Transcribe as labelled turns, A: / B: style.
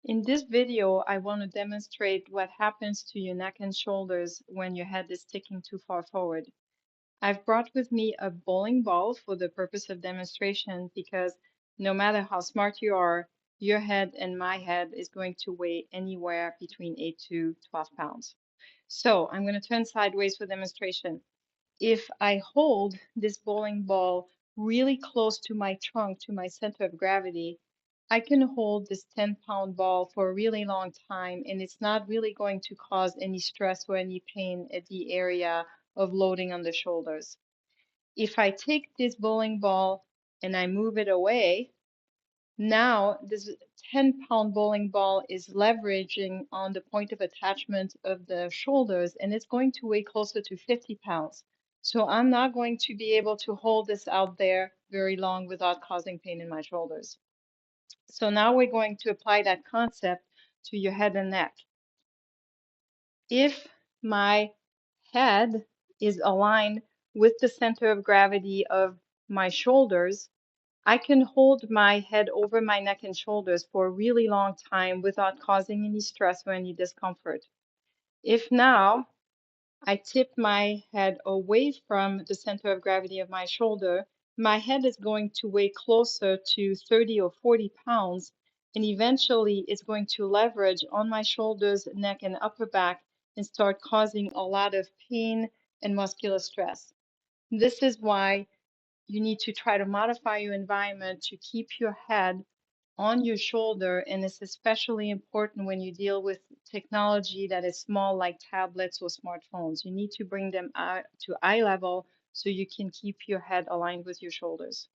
A: In this video, I want to demonstrate what happens to your neck and shoulders when your head is sticking too far forward. I've brought with me a bowling ball for the purpose of demonstration because no matter how smart you are, your head and my head is going to weigh anywhere between 8 to 12 pounds. So I'm going to turn sideways for demonstration. If I hold this bowling ball really close to my trunk, to my center of gravity, I can hold this 10-pound ball for a really long time, and it's not really going to cause any stress or any pain at the area of loading on the shoulders. If I take this bowling ball and I move it away, now this 10-pound bowling ball is leveraging on the point of attachment of the shoulders, and it's going to weigh closer to 50 pounds. So I'm not going to be able to hold this out there very long without causing pain in my shoulders. So now we're going to apply that concept to your head and neck. If my head is aligned with the center of gravity of my shoulders, I can hold my head over my neck and shoulders for a really long time without causing any stress or any discomfort. If now I tip my head away from the center of gravity of my shoulder, my head is going to weigh closer to 30 or 40 pounds, and eventually it's going to leverage on my shoulders, neck, and upper back and start causing a lot of pain and muscular stress. This is why you need to try to modify your environment to keep your head on your shoulder, and it's especially important when you deal with technology that is small, like tablets or smartphones. You need to bring them out to eye level so you can keep your head aligned with your shoulders.